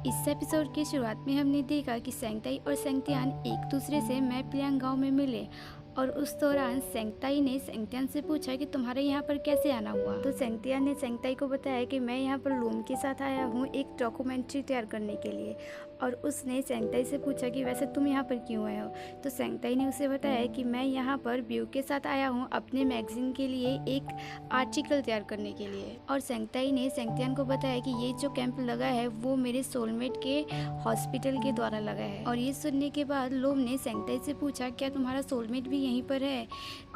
इस एपिसोड की शुरुआत में हमने देखा कि सेंगताई और सेंगतियान एक दूसरे से मैप्लियांग गांव में मिले और उस दौरान सेंगताई ने सेंगतियान से पूछा कि तुम्हारे यहाँ पर कैसे आना हुआ। तो सेंगतियान ने सेंगताई को बताया कि मैं यहाँ पर लूम के साथ आया हूँ एक डॉक्यूमेंट्री तैयार करने के लिए। और उसने सेंगताई से पूछा कि वैसे तुम यहाँ पर क्यों आए हो। तो सेंगताई ने उसे बताया कि मैं यहाँ पर ब्यू के साथ आया हूँ अपने मैगजीन के लिए एक आर्टिकल तैयार करने के लिए। और सेंगताई ने सेंगतियान को बताया कि ये जो कैंप लगा है वो मेरे सोलमेट के हॉस्पिटल के द्वारा लगा है। और ये सुनने के बाद लूम ने सेंगताई से पूछा क्या तुम्हारा सोलमेट भी यहीं पर है।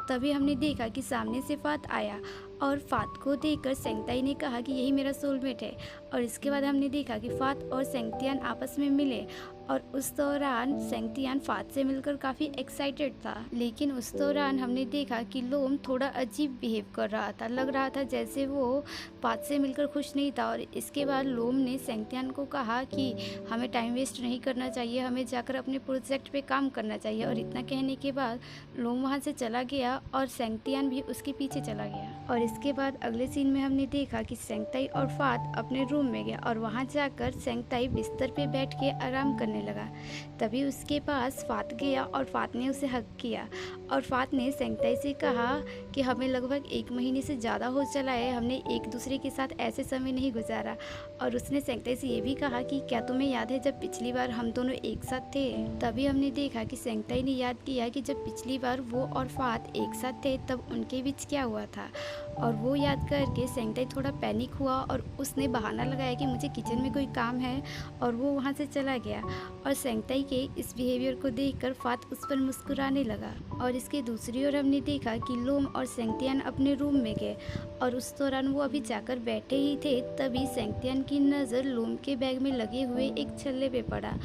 तभी हमने देखा कि सामने से फात आया और फात को देखकर सेंगताई ने कहा कि यही मेरा सोलमेट है। और इसके बाद हमने देखा कि फात और सेंगतियान आपस में मिले और उस दौरान सेंगतियान फात से मिलकर काफ़ी एक्साइटेड था। लेकिन उस दौरान हमने देखा कि लोम थोड़ा अजीब बिहेव कर रहा था, लग रहा था जैसे वो फात से मिलकर खुश नहीं था। और इसके बाद लोम ने सेंगतियान को कहा कि हमें टाइम वेस्ट नहीं करना चाहिए, हमें जाकर अपने प्रोजेक्ट पे काम करना चाहिए। और इतना कहने के बाद लोम वहाँ से चला गया और सेंगतियान भी उसके पीछे चला गया। और इसके बाद अगले सीन में हमने देखा कि सेंगताई और फात अपने रूम में गया और वहाँ जाकर सेंगताई बिस्तर पे बैठ के आराम करने लगा। तभी उसके पास फात गया और फात ने उसे हक किया। और फात ने सेंगताई से कहा कि हमें लगभग 1 महीने से ज़्यादा हो चला है, हमने एक दूसरे के साथ ऐसे समय नहीं गुजारा। और उसने सेंगताई से ये भी कहा कि क्या तुम्हें याद है जब पिछली बार हम दोनों एक साथ थे। तभी हमने देखा कि सेंगताई ने याद किया कि जब पिछली बार वो और फात एक साथ थे तब उनके बीच क्या हुआ था। और वो याद करके सेंगताई थोड़ा पैनिक हुआ और उसने बहाना लगाया कि मुझे किचन में कोई काम है और वो वहाँ से चला गया। और सेंगताई के इस बिहेवियर को देखकर फात उस पर मुस्कुराने लगा। और इसके दूसरी ओर हमने देखा कि लोम और सेंगतियान अपने रूम में गए और उस दौरान वो अभी जाकर बैठे ही थे तभी सेंगतियान की नज़र लोम के बैग में लगे हुए एक छल्ले पे पड़ा।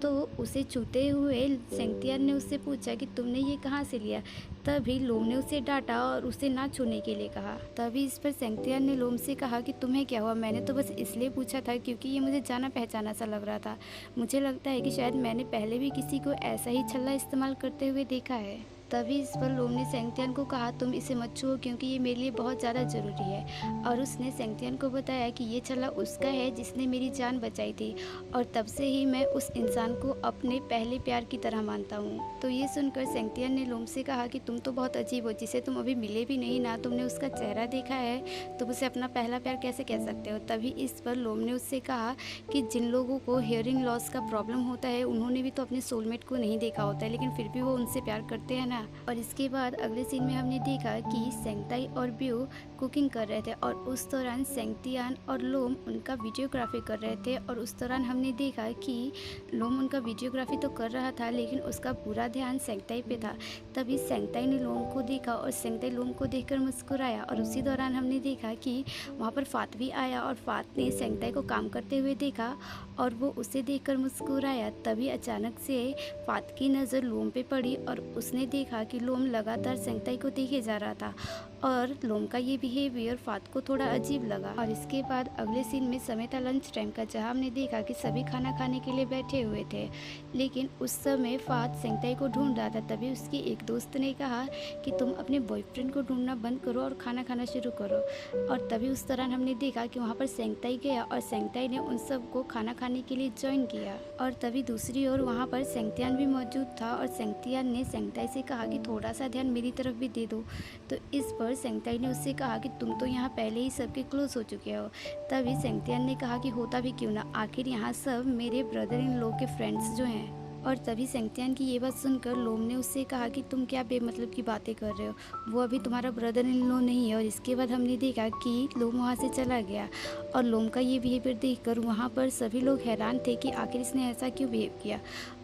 तो उसे छूते हुए सेंगतियान ने उससे पूछा कि तुमने ये कहाँ से लिया। तभी लोम ने उसे डांटा और उसे ना छूने के लिए कहा। तभी इस पर सेंगतियान ने लोम से कहा कि तुम्हें क्या हुआ, मैंने तो बस इसलिए पूछा था क्योंकि ये मुझे जाना पहचाना सा लग रहा था। मुझे लगता है कि शायद मैंने पहले भी किसी को ऐसा ही छल्ला इस्तेमाल करते हुए देखा है। तभी इस पर लोम ने सेंगतियान को कहा तुम इसे मत छुओ क्योंकि ये मेरे लिए बहुत ज़्यादा ज़रूरी है। और उसने सेंगतियान को बताया कि ये छल्ला उसका है जिसने मेरी जान बचाई थी और तब से ही मैं उस इंसान को अपने पहले प्यार की तरह मानता हूँ। तो ये सुनकर सेंगतियान ने लोम से कहा कि तुम तो बहुत अजीब हो, जिसे तुम अभी मिले भी नहीं, ना तुमने उसका चेहरा देखा है, तुम उसे अपना पहला प्यार कैसे कह सकते हो। तभी इस पर लोम ने उससे कहा कि जिन लोगों को हियरिंग लॉस का प्रॉब्लम होता है उन्होंने भी तो अपने सोलमेट को नहीं देखा होता है, लेकिन फिर भी वो उनसे प्यार करते हैं ना। और इसके बाद अगले सीन में हमने देखा कि सेंगताई और ब्यू कुकिंग कर रहे थे और उस दौरान सेंगतियान और लोम उनका वीडियोग्राफी कर रहे थे। और उस दौरान हमने देखा कि लोम उनका वीडियोग्राफी तो कर रहा था लेकिन उसका पूरा ध्यान सेंगताई पे था। तभी सेंगताई ने लोम को देखा और सेंगताई लोम को देखकर मुस्कुराया। और उसी दौरान हमने देखा कि वहाँ पर फात भी आया और फात ने सेंगताई को काम करते हुए देखा और वो उसे देखकर मुस्कुराया। तभी अचानक से फात की नज़र लोम पे पड़ी और उसने देखा कि लोम लगातार सेंगताई को देखे जा रहा था और लोम का ये बिहेवियर फात को थोड़ा अजीब लगा। और इसके बाद अगले सीन में समय था लंच टाइम का, जहाँ हमने देखा कि सभी खाना खाने के लिए बैठे हुए थे। लेकिन उस समय फात सेंगताई को ढूंढ रहा था। तभी उसकी एक दोस्त ने कहा कि तुम अपने बॉयफ्रेंड को ढूंढना बंद करो और खाना खाना शुरू करो। और तभी उस दौरान हमने देखा कि वहाँ पर सेंगताई गया और सेंगताई ने उन सबको खाना खाने के लिए ज्वाइन किया। और तभी दूसरी ओर वहाँ पर सेंगतियान भी मौजूद था और सेंगतियान ने सेंगताई से कहा कि थोड़ा सा ध्यान मेरी तरफ भी दे दो। तो इस पर सेंगताई ने उससे कहा कि तुम तो यहाँ पहले ही सबके क्लोज हो चुके हो। तभी सेंगतियान ने कहा कि होता भी क्यों ना, आखिर यहाँ सब मेरे ब्रदर इन लॉ के फ्रेंड्स जो हैं। और तभी सेंगतियान की ये बात सुनकर लोम ने उससे कहा कि तुम क्या बेमतलब की बातें कर रहे हो, वो अभी तुम्हारा ब्रदर इन लॉ नहीं है। और इसके बाद हमने देखा कि लोम वहाँ से चला गया और लोम का ये बिहेवियर देखकर वहाँ पर सभी लोग हैरान थे कि आखिर इसने ऐसा क्यों बिहेव किया।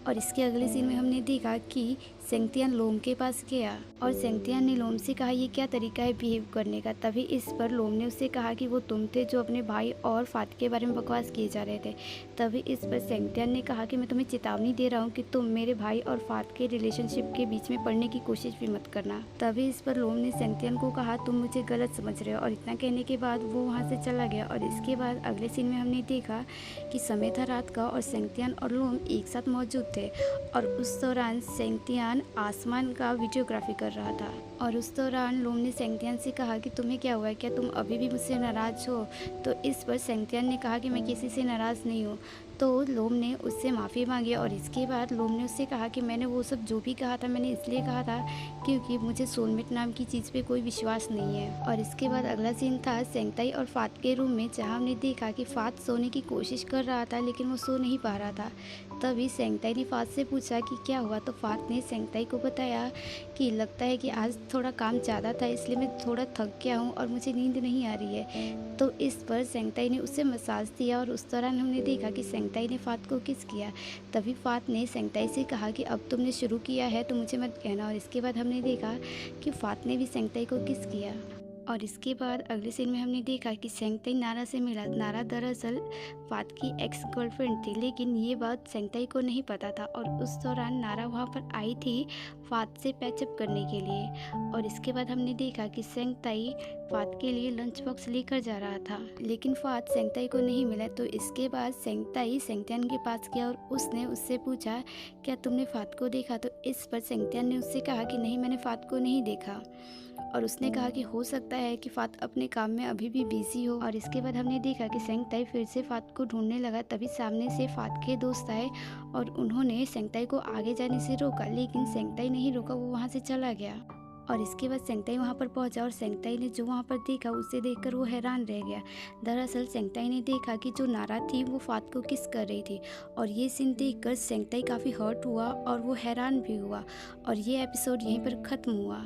और इसके अगले सीन में हमने देखा कि सेंगतियान लोम के पास गया और सेंगतियान ने लोम से कहा ये क्या तरीका है बिहेव करने का। तभी इस पर लोम ने उससे कहा कि वो तुम थे जो अपने भाई और फात के बारे में बकवास किए जा रहे थे। तभी इस पर सेंगतियान ने कहा कि मैं तुम्हें चेतावनी दे रहा हूँ कि तुम मेरे भाई और फात के रिलेशनशिप के बीच में पड़ने की कोशिश भी मत करना। तभी इस पर लोम ने सेंगतियान को कहा तुम मुझे गलत समझ रहे हो। और इतना कहने के बाद वो वहाँ से चला गया। और इसके बाद अगले सीन में हमने देखा कि समय था रात का और सेंगतियान और लोम एक साथ मौजूद थे और उस दौरान सेंगतियान आसमान का वीडियोग्राफी कर रहा था और उस दौरान लोम ने सेंगतियान से कहा कि तुम्हें क्या हुआ है, क्या तुम अभी भी मुझसे नाराज़ हो? तो इस पर सेंगतियान ने कहा कि मैं किसी से नाराज़ नहीं हूँ। तो लोम ने उससे माफ़ी मांगी और इसके बाद लोम ने उससे कहा कि मैंने वो सब जो भी कहा था मैंने इसलिए कहा था क्योंकि मुझे सोलमेट नाम की चीज़ पे कोई विश्वास नहीं है। और इसके बाद अगला सीन था सेंगताई और फात के रूम में, जहाँ हमने देखा कि फात सोने की कोशिश कर रहा था लेकिन वो सो नहीं पा रहा था। तभी सेंगताई ने फात से पूछा कि क्या हुआ, तो फात ने सेंगताई को बताया कि लगता है कि आज थोड़ा काम ज़्यादा था इसलिए मैं थोड़ा थक गया हूँ और मुझे नींद नहीं आ रही है। तो इस पर सेंगताई ने उसे मसाज दिया और उस दौरान हमने देखा कि सेंगताई ने फात को किस किया। तभी फात ने सेंगताई से कहा कि अब तुमने शुरू किया है तो मुझे मत कहना, और इसके बाद हमने देखा कि फात ने भी सेंगताई को किस किया। और इसके बाद अगले सीन में हमने देखा कि सेंगताई नारा से मिला। नारा दरअसल फात की एक्स गर्लफ्रेंड थी, लेकिन ये बात सेंगताई को नहीं पता था और उस दौरान नारा वहाँ पर आई थी फात से पैचअप करने के लिए। और इसके बाद हमने देखा कि सेंगताई फात के लिए लंच बॉक्स लेकर जा रहा था, लेकिन फात सेंगताई को नहीं मिला। तो इसके बाद सेंगताई सेंगतियान के पास गया और उसने उससे पूछा क्या तुमने फात को देखा? तो इस पर सेंगतियान ने उससे कहा कि नहीं, मैंने फात को नहीं देखा। और उसने कहा कि हो सकता है कि फात अपने काम में अभी भी बिजी हो। और इसके बाद हमने देखा कि सेंगताई फिर से फात को ढूंढने लगा। तभी सामने से फात के दोस्त आए और उन्होंने सेंगताई को आगे जाने से रोका, लेकिन सेंगताई नहीं रोका, वो वहाँ से चला गया। और इसके बाद सेंगताई वहाँ पर पहुँचा और सेंगताई ने जो वहाँ पर देखा उसे देखकर वो हैरान रह गया। दरअसल सेंगताई ने देखा कि जो नारा थी वो फात को किस कर रही थी, और ये सीन देखकर सेंगताई काफ़ी हर्ट हुआ और वो हैरान भी हुआ। और ये एपिसोड यहीं पर ख़त्म हुआ।